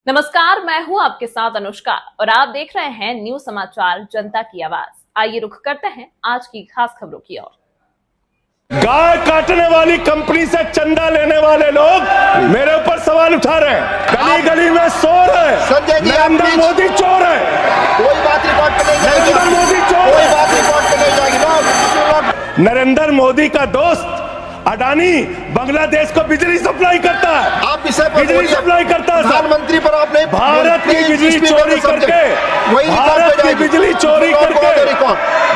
नमस्कार, मैं हूं आपके साथ अनुष्का और आप देख रहे हैं न्यूज समाचार जनता की आवाज। आइए रुख करते हैं आज की खास खबरों की ओर। गाय काटने वाली कंपनी से चंदा लेने वाले लोग मेरे ऊपर सवाल उठा रहे हैं। गली गली में सो रहे हैं। नरेंद्र मोदी चोर है। कोई बात रिकॉर्ड पे नहीं जाएगी। नरेंद्र मोदी चोर कोई है। बात रिकॉर्ड पे नहीं जाएगी। नरेंद्र मोदी का दोस्त अडानी बांग्लादेश को बिजली सप्लाई करता है। आप इसे बिजली सप्लाई करता है। प्रधानमंत्री पर आपने भारत की बिजली चोरी करके भारत की बिजली चोरी करके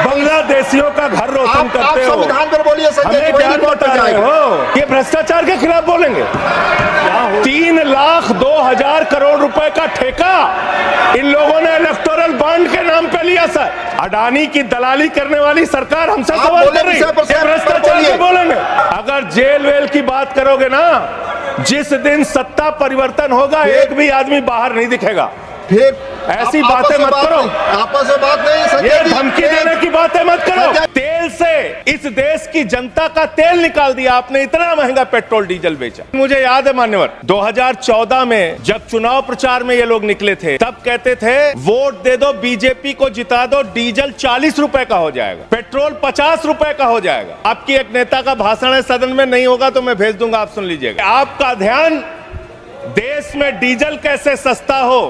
बांग्लादेशियों का घर रोशन करते हो। संविधान पर बोलिए संजय जी, क्या बता रहे हो? ये भ्रष्टाचार के खिलाफ बोलेंगे। 3,02,000 करोड़ रुपए का ठेका इन लोगों ने इलेक्टोरल बॉन्ड के नाम पे लिया। सर, अडानी की दलाली करने वाली सरकार हमसे सवाल कर रही है। भ्रष्टाचार के बोलेंगे। अगर जेल वेल की बात करोगे ना, जिस दिन सत्ता परिवर्तन होगा एक भी आदमी बाहर नहीं दिखेगा। फिर ऐसी बातें मत करो। आपस में बात नहीं संजय ये जी, धमकी देने की बातें मत करो। तेल से इस देश की जनता का तेल निकाल दिया आपने। इतना महंगा पेट्रोल डीजल बेचा। मुझे याद है मान्यवर, 2014 में जब चुनाव प्रचार में ये लोग निकले थे, तब कहते थे वोट दे दो, बीजेपी को जिता दो, डीजल 40 रुपए का हो जाएगा, पेट्रोल 50 रुपए का हो जाएगा। आपकी एक नेता का भाषण है, सदन में नहीं होगा तो मैं भेज दूंगा, आप सुन लीजिएगा। आपका ध्यान देश में डीजल कैसे सस्ता हो,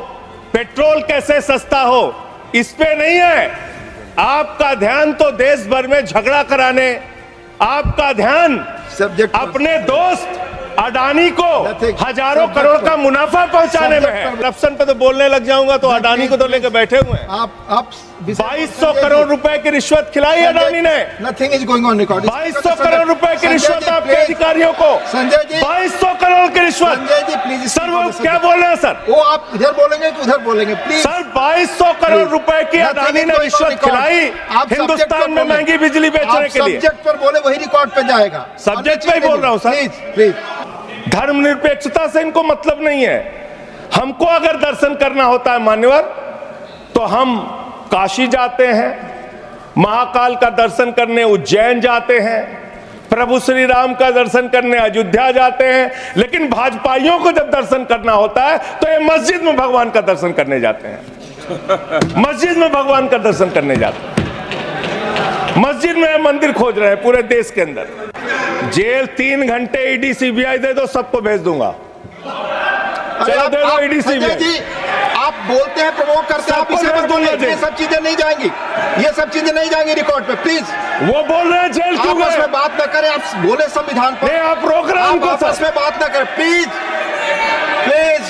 पेट्रोल कैसे सस्ता हो, इस पे नहीं है। आपका ध्यान तो देश भर में झगड़ा कराने, आपका ध्यान अपने दोस्त अडानी को हजारों करोड़ का मुनाफा पहुंचाने में है। करप्शन पे तो बोलने लग जाऊंगा तो अडानी को तो लेकर बैठे हुए हैं। आप 2200 करोड़ रुपए की रिश्वत खिलाई अडानी ने। Nothing is going on record. 2200 crore रुपए की रिश्वत आपके अधिकारियों को। संजय जी, 2200 करोड़ की रिश्वत। संजय जी प्लीज। सर वो क्या बोल रहे हैं सर? वो आप इधर बोलेंगे तो उधर बोलेंगे प्लीज। सर 2200 करोड़ रुपए की अडानी ने रिश्वत खिलाई हिंदुस्तान में महंगी बिजली बेचने के लिए। सब्जेक्ट पर बोले वही रिकॉर्ड पे जाएगा। सब्जेक्ट पे ही बोल रहा हूं सर। Please please. धर्मनिरपेक्षता से इनको मतलब नहीं है। हमको अगर दर्शन करना होता है मान्यवर, तो हम काशी जाते हैं, महाकाल का दर्शन करने उज्जैन जाते हैं, प्रभु श्री राम का दर्शन करने अयोध्या जाते हैं। लेकिन भाजपाइयों को जब दर्शन करना होता है तो ये मस्जिद में भगवान का दर्शन करने जाते हैं। मस्जिद में भगवान का दर्शन करने जाते हैं। मस्जिद में मंदिर खोज रहे हैं पूरे देश के अंदर। जेल 3 घंटे ईडी सीबीआई दे दो, सबको भेज दूंगा। चलो दे दो ईडी सीबीआई। आप बोलते हैं, प्रमोट करते हैं, आप इसे पर बोलिए। ये सब चीजें नहीं जाएंगी, ये सब चीजें नहीं जाएंगी रिकॉर्ड पे प्लीज। वो बोल रहे हैं जेल क्यों गए? आपस में बात न करें, आप बोले संविधान पर। आप प्रोग्राम को आपस में बात न करें प्लीज प्लीज।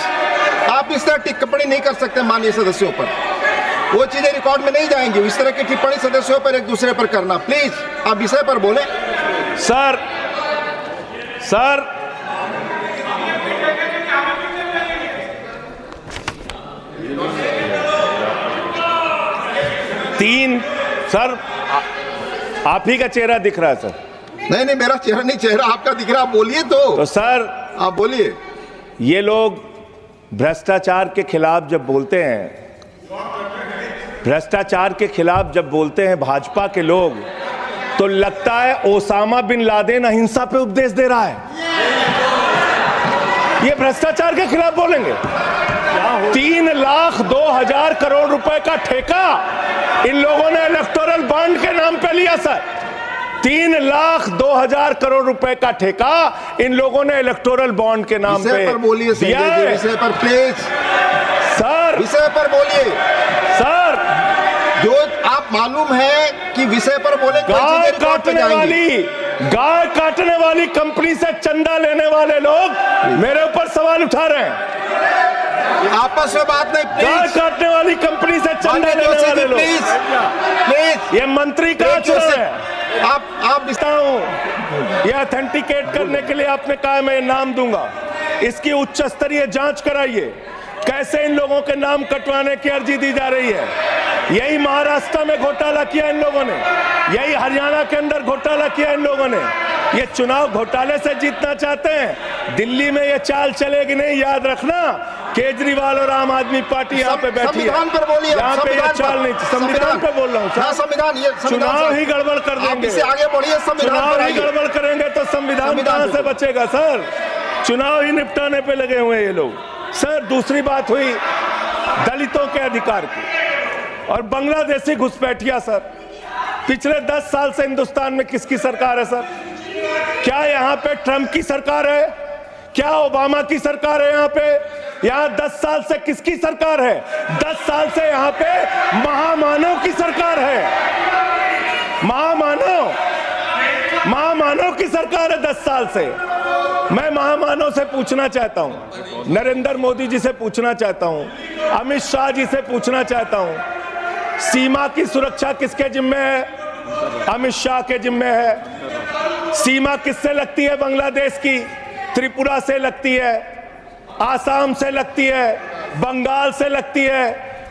आप इस तरह टिप्पणी नहीं कर सकते माननीय सदस्यों पर। वो चीजें रिकॉर्ड में नहीं जाएंगी। इस तरह की टिप्पणी सदस्यों पर एक दूसरे पर करना प्लीज। आप विषय पर बोले। सर 3 सर आप ही का चेहरा दिख रहा है सर। नहीं मेरा चेहरा नहीं, चेहरा आपका दिख रहा। आप बोलिए तो सर आप बोलिए। ये लोग भ्रष्टाचार के खिलाफ जब बोलते हैं, भ्रष्टाचार के खिलाफ जब बोलते हैं भाजपा के लोग, तो लगता है ओसामा बिन लादेन अहिंसा पे उपदेश दे रहा है। ये भ्रष्टाचार के खिलाफ बोलेंगे। 3,02,000 करोड़ रुपए का ठेका इन लोगों ने इलेक्टोरल बॉन्ड के नाम पे लिया। सर 3,02,000 करोड़ रुपए का ठेका इन लोगों ने इलेक्टोरल बॉन्ड के नाम पे बोलिए। विषय पर प्लीज सर, विषय पर बोलिए सर। जो आप मालूम है कि विषय पर बोले। गाय काटने वाली कंपनी से चंदा लेने वाले लोग मेरे ऊपर सवाल उठा रहे हैं। आपस में बात नहीं प्लीज। गाय काटने वाली कंपनी से चंदा लेने वाले लोग प्लीज। ये मंत्री का चुनाव है। आप हूं ये ऑथेंटिकेट करने के लिए आपने कहा मैं नाम दूंगा। इसकी उच्च स्तरीय जांच कराइए। कैसे इन लोगों के नाम कटवाने की अर्जी दी जा रही है। यही महाराष्ट्र में घोटाला किया इन लोगों ने, यही हरियाणा के अंदर घोटाला किया इन लोगों ने। ये चुनाव घोटाले से जीतना चाहते हैं। दिल्ली में ये चाल चलेगी नहीं, याद रखना। केजरीवाल और आम आदमी पार्टी यहाँ पे बैठी है। संविधान पर बोलिए। यहाँ पे ये चाल नहीं, संविधान पे बोल रहा हूँ सर। संविधान चुनाव ही गड़बड़ कर देंगे। आगे बढ़िए। चुनाव ही गड़बड़ करेंगे तो संविधान कहाँ से बचेगा सर? चुनाव ही निपटाने पे लगे हुए ये लोग। सर दूसरी बात हुई दलितों के अधिकार की और बांग्लादेशी घुसपैठिया सर, पिछले 10 साल से हिंदुस्तान में किसकी सरकार है सर? क्या यहाँ पे ट्रंप की सरकार है? क्या ओबामा की सरकार है? यहाँ पे यहाँ 10 साल से किसकी सरकार है? 10 साल से यहाँ पे महामानव की सरकार है। महामानव की सरकार है 10 साल से। मैं महामानव से पूछना चाहता हूं, नरेंद्र मोदी जी से पूछना चाहता हूं, अमित शाह जी से पूछना चाहता हूं, सीमा की सुरक्षा किसके जिम्मे है? अमित शाह के जिम्मे है। सीमा किससे लगती है? बांग्लादेश की त्रिपुरा से लगती है, आसाम से लगती है, बंगाल से लगती है।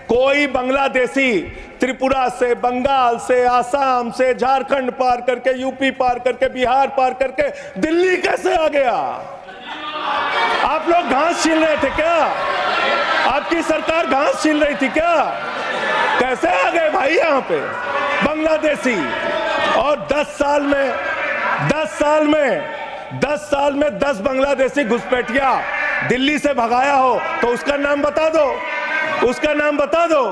कोई बांग्लादेशी त्रिपुरा से, बंगाल से, आसाम से, झारखंड पार करके, यूपी पार करके, बिहार पार करके दिल्ली कैसे आ गया? आप लोग घास छील रहे थे क्या? आपकी सरकार घास छील रही थी क्या? कैसे आ गए भाई यहाँ पे बांग्लादेशी? और 10 साल में 10 बांग्लादेशी घुसपैठिया दिल्ली से भगाया हो तो उसका नाम बता दो, उसका नाम बता दो।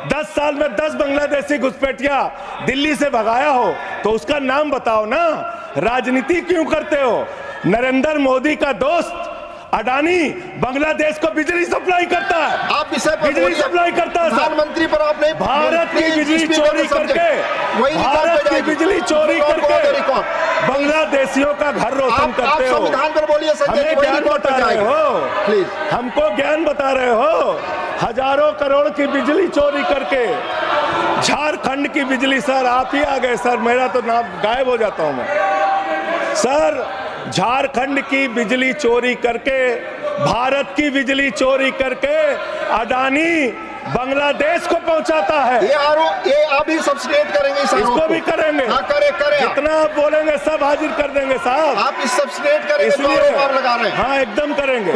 10 साल में 10 बांग्लादेशी घुसपैठिया दिल्ली से भगाया हो तो उसका नाम बताओ ना। राजनीति क्यों करते हो? नरेंद्र मोदी का दोस्त अडानी बांग्लादेश को बिजली सप्लाई करता है, आप विषय पर बिजली सप्लाई करता है। प्रधानमंत्री पर आपने भारत की बिजली चोरी करके, भारत की बिजली चोरी करके बांग्लादेशियों का घर रोशन करते हो। संविधान पर बोलिए संजय जी, हमें ज्ञान बता रहे हो, प्लीज हमको ज्ञान बता रहे हो। हजारों करोड़ की बिजली चोरी करके झारखंड की बिजली, सर आप ही आ गए सर, मेरा तो नाम गायब हो जाता हूं मैं सर। झारखंड की बिजली चोरी करके, भारत की बिजली चोरी करके अडानी बांग्लादेश को पहुंचाता है। ये आप ही सब्सिडेट करेंगे इस आरोप इसको भी करेंगे। हाँ, करे जितना आप बोलेंगे सब हाजिर कर देंगे साहब। आप इस सब्सिडेट करेंगे, इसलिए जो आरोप लगा रहे हैं। हाँ एकदम करेंगे।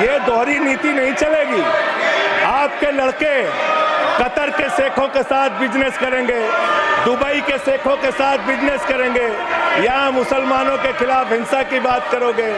ये दोहरी नीति नहीं चलेगी। आपके लड़के कतर के शेखों के साथ बिजनेस करेंगे, दुबई के शेखों के साथ बिजनेस करेंगे, यहाँ मुसलमानों के खिलाफ हिंसा की बात करोगे।